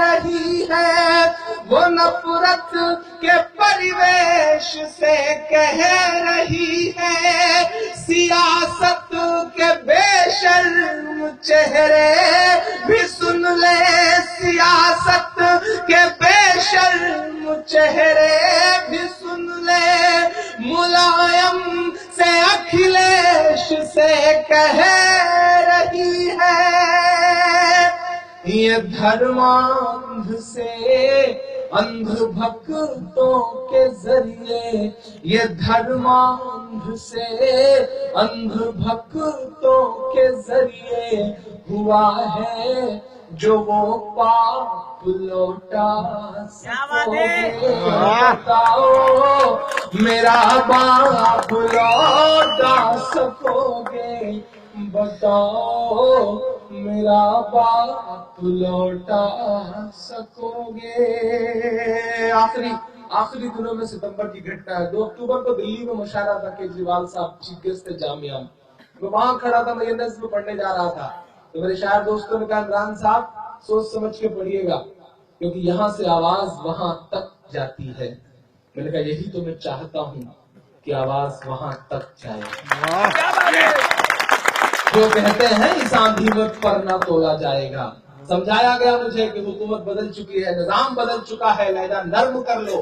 رہی ہے، وہ نفرت کے پریویش سے کہہ رہی ہے، سیاست کے بے شرم چہرے بھی سن لے، سیاست کے بے شرم چہرے بھی سن لے، ملائم سے اکھلیش سے کہہ رہی ہے، یہ دھرماندھ سے اندھ بھکتوں کے ذریعے، یہ دھرماندھ سے اندھ بھکتوں کے ذریعے ہوا ہے، جو وہ پاپ لوٹا سکو گے، بتاؤ میرا باپ لوٹا سکو گے، بتاؤ میرا باپ لوٹا سکو گے۔ آخری دنوں میں ستمبر کی گھٹنا ہے، 2 اکتوبر کو دلی میں مشاہدہ تھا کیجریوال صاحب چیف گیسٹ تھے جامعہ میں، میں وہاں کھڑا تھا، میں یہ نظم پڑھنے جا رہا تھا تو میرے شاعر دوستوں نے کہا عمران صاحب سوچ سمجھ کے پڑھیے گا کیونکہ یہاں سے آواز وہاں تک جاتی ہے۔ میں نے کہا یہی تو میں چاہتا ہوں کہ آواز وہاں تک جائے، جو کہتے ہیں اس آندھی میں پر نہ تولا جائے گا۔ سمجھایا گیا مجھے کہ حکومت بدل چکی ہے، نظام بدل چکا ہے، لہجہ نرم کر لو،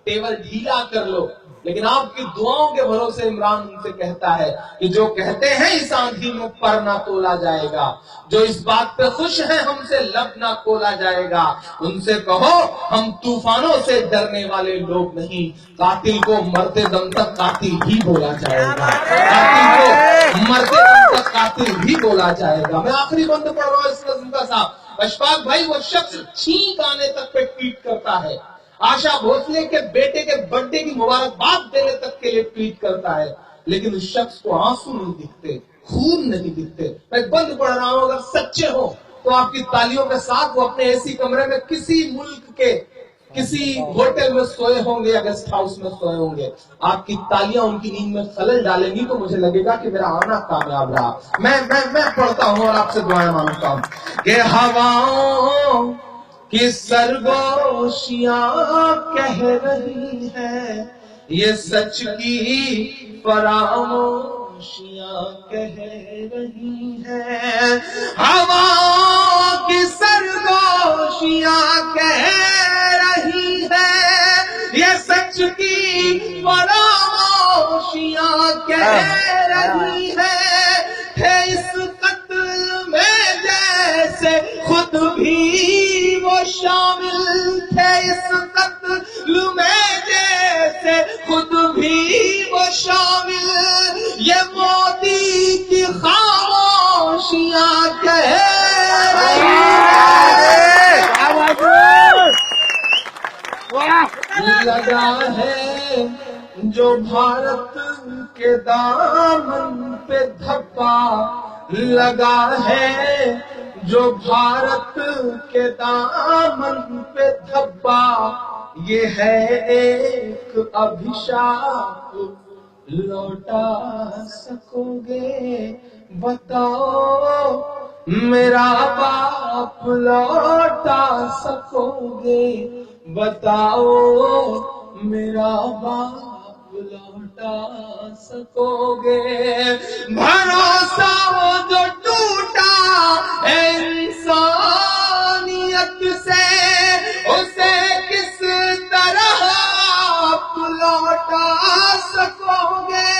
ٹیبل ڈھیلا کر لو، لیکن آپ کی دعاؤں کے بھروسے عمران ان سے کہتا ہے کہ جو کہتے ہیں اس آندھی میں پر نہ تولا جائے گا، جو اس بات پہ خوش ہیں ہم سے لب نہ کھولا جائے گا، ان سے کہو ہم طوفانوں سے ڈرنے والے لوگ نہیں، قاتل کو مرتے دم تک قاتل ہی بولا جائے گا، قاتل کو مرتے دم تک قاتل ہی بولا جائے گا۔ میں آخری بند پڑھ رہا ہوں اس نظم کا صاحب، اشفاق بھائی وہ شخص چھینک آنے تک پہ ٹویٹ کرتا ہے، آشا بھوسلے کے بیٹے کے برتھ ڈے کی مبارکباد دینے تک کے لیے ٹویٹ کرتا ہے، لیکن اس شخص کو آنسو نہیں دکھتے، خون نہیں دکھتے۔ میں بند پڑھ رہا ہوں، اگر سچے ہو تو آپ کی تالیوں کے ساتھ وہ اپنے ایسی کمرے میں کسی ملک کے کسی ہوٹل میں سوئے ہوں گے یا گیسٹ ہاؤس میں سوئے ہوں گے، آپ کی تالیاں ان کی نیند میں خلل ڈالیں گی تو مجھے لگے گا کہ میرا آنا کامیاب رہا۔ میں پڑھتا ہوں اور آپ سے دعائیں مانگتا ہوں کہ ہواؤں کی سرگوشیاں کہہ رہی ہے، یہ سچ کی فراموشیاں کہہ رہی ہے، ہواؤں کی سرگوشیاں کہہ رہی ہے، یہ سچ کی فراموشیاں کہہ رہی ہے، تھے اس قتل میں جیسے خود بھی وہ شامل تھے، اس قتل میں جیسے خود بھی وہ شامل، یہ مودی کی خاموشیاں کہہ رہی لگا ہے جو بھارت کے دامن پہ دھبا، لگا ہے جو بھارت کے دامن پہ دھبا، یہ ہے ایک ابھیشاپ، لوٹا سکو گے، بتاؤ میرا باپ لوٹا سکو گے، بتاؤ میرا باپ لوٹا سکو گے، بھروسہ وہ جو ٹوٹا ہے انسانیت سے، اسے کس طرح آپ لوٹا سکو گے،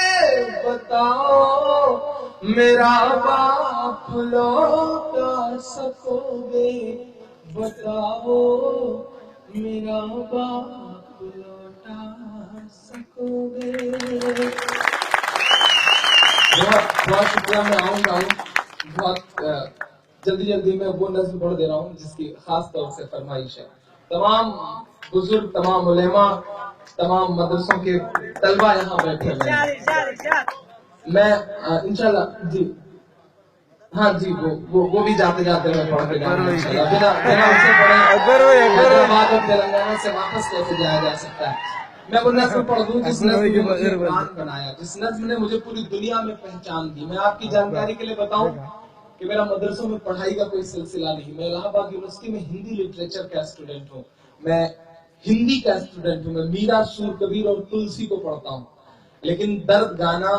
بتاؤ میرا باپ لوٹا سکو گے، بتاؤ میرا باپ لوٹا سکو گے۔ بہت شکریہ، میں آؤں گا بہت جلدی میں وہ نظم پڑھ دے رہا ہوں جس کی خاص طور سے فرمائش ہے۔ تمام بزرگ، تمام علماء، تمام مدرسوں کے طلبہ یہاں بیٹھے ہیں، میں انشاءاللہ جی ہاں جی وہ بھی جاتے میں پڑھ کے جاؤں گا انشاءاللہ، بنا اسے پڑھے حیدرآباد اور تلنگانہ سے واپس کیسے جایا جا سکتا ہے۔ میں وہ نظم پڑھ دوں جس نظم نے مجھے قرآن بنایا، جس نظم نے مجھے پوری دنیا میں پہچان دی۔ میں آپ کی جانکاری کے لیے بتاؤں کہ میرا مدرسوں میں پڑھائی کا کوئی سلسلہ نہیں. میں الہ آباد یونیورسٹی میں ہندی لٹریچر کا اسٹوڈنٹ ہوں, میں ہندی کا اسٹوڈنٹ ہوں, میں میرا, سور, کبیر اور تلسی کو پڑھتا ہوں. لیکن درد گانا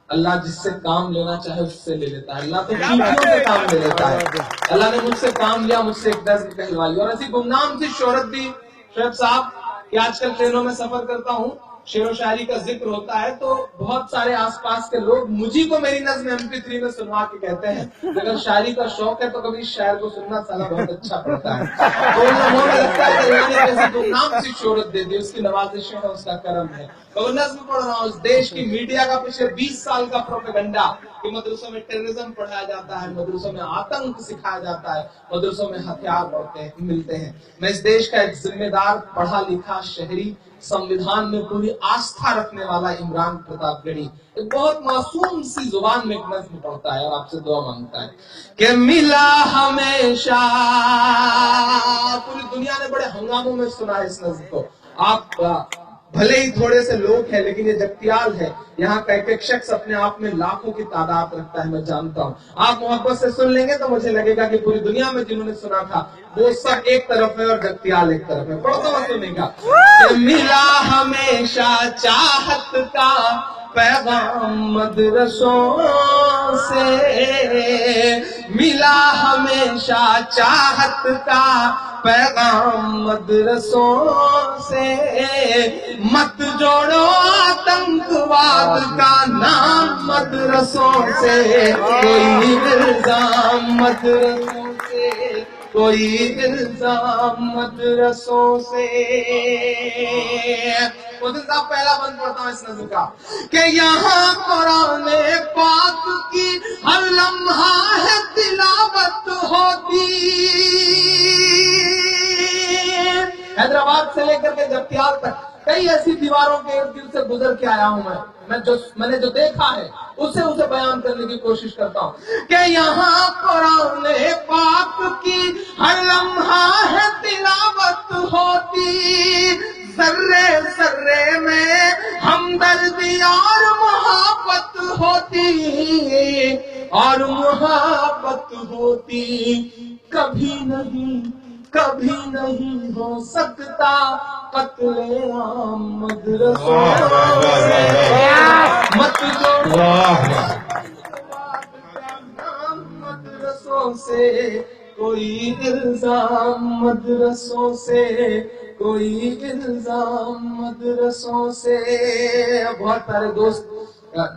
اللہ جس سے کام لینا چاہے اس سے لے لیتا ہے. اللہ تو چیٹیوں سے کام لے لیتا ہے. اللہ نے مجھ سے کام لیا, مجھ سے ایک نظم کہلوائی, اور ایسی گمنام سی شہرت بھی شعیب صاحب کہ آج کل ٹرینوں میں سفر کرتا ہوں, شعر و شاعری کا ذکر ہوتا ہے تو بہت سارے آس پاس کے لوگ مجھے کو میری نظم MP3 میں سنوا کے کہتے ہیں اگر شاعری کا شوق ہے تو کبھی شاعر کو سننا سالا بہت اچھا پڑتا ہے. تو ان لوگوں میں لگتا ہے کہ اللہ نے کیسی گمنام سی شہرت دے دی, اس کی نوازشیں ہیں, اس کا کرم ہے. تو نظم پڑھ رہا ہوں, اس دیش کی میڈیا کا پچھلے 20 سال کا پروپیگنڈا کہ مدرسوں میں ٹیررزم پڑھایا جاتا ہے, مدرسوں میں آتنک سکھایا جاتا ہے, مدرسوں میں ہتھیار ملتے ہیں. میں اس دیش کا ایک ذمہ دار پڑھا لکھا شہری, سمویدھان میں پوری آستھا رکھنے والا عمران پرتاپ گڑھی ایک بہت معصوم سی زبان میں ایک نظم پڑھتا ہے اور آپ سے دعا مانگتا ہے کہ ملا ہمیشہ. پوری دنیا نے بڑے ہنگاموں میں سنا ہے اس نظم کو. آپ بھلے ہی تھوڑے سے لوگ ہیں لیکن یہ جگتیال ہے, یہاں کا ایک ایک شخص اپنے آپ میں لاکھوں کی تعداد رکھتا ہے, میں جانتا ہوں. آپ محبت سے سن لیں گے تو مجھے لگے گا کہ پوری دنیا میں جنہوں نے سنا تھا وہ سب ایک طرف ہے اور جگتیال ایک طرف ہے. پڑھتا ہوں سننے کا کہ ملا ہمیشہ چاہت کا پیغام مدرسوں سے, ملا ہمیشہ چاہت کا پیغام مدرسوں سے, مت جوڑو آتنکواد کا نام مدرسوں سے, کوئی الزام مدرسوں سے, کوئی الزام مدرسوں سے. مدرسہ صاحب پہلا بند پڑھتا ہوں اس نظم کا کہ یہاں قرآن پاک کی ہر لمحہ ہے تلاوت ہوتی. حیدرآباد سے لے کر کے جگتیال تک کئی ایسی دیواروں کے ارد گرد سے گزر کے آیا ہوں میں نے جو دیکھا ہے اسے بیان کرنے کی کوشش کرتا ہوں کہ یہاں قرآن پاک کی ہر لمحہ ہے تلاوت ہوتی, ذرے ذرے میں ہمدردی اور محبت ہوتی, اور محبت ہوتی. کبھی نہیں ہو سکتا قتل عام مدرسوں سے, مت جوڑو مدرسوں سے, کوئی الزام مدرسوں سے, کوئی الزام مدرسوں سے. بہت سارے دوست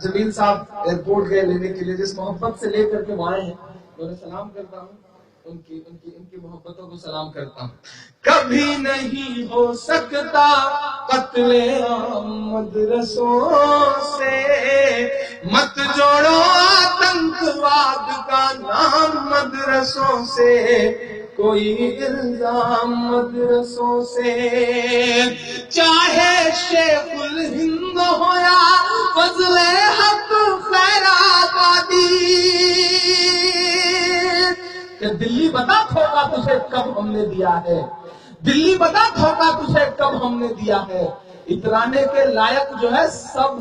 جمیل صاحب ایئرپورٹ گئے لینے کے لیے, جس محبت سے لے کر کے وہ آئے ہیں انہیں سلام کرتا ہوں, ان کی محبتوں کو سلام کرتا ہوں. کبھی نہیں ہو سکتا قتل عام مدرسوں سے, مت جوڑو آتنکواد کا نام مدرسوں سے, کوئی الزام مدرسوں سے. چاہے شیخ الہند ہو یا فضل حق خیر آبادی, کہ دلی بتا دھوکہ تجھے کب ہم نے دیا ہے, دلی بتا دھوکہ تجھے کب ہم نے دیا ہے. اترانے کے لائق جو ہے سب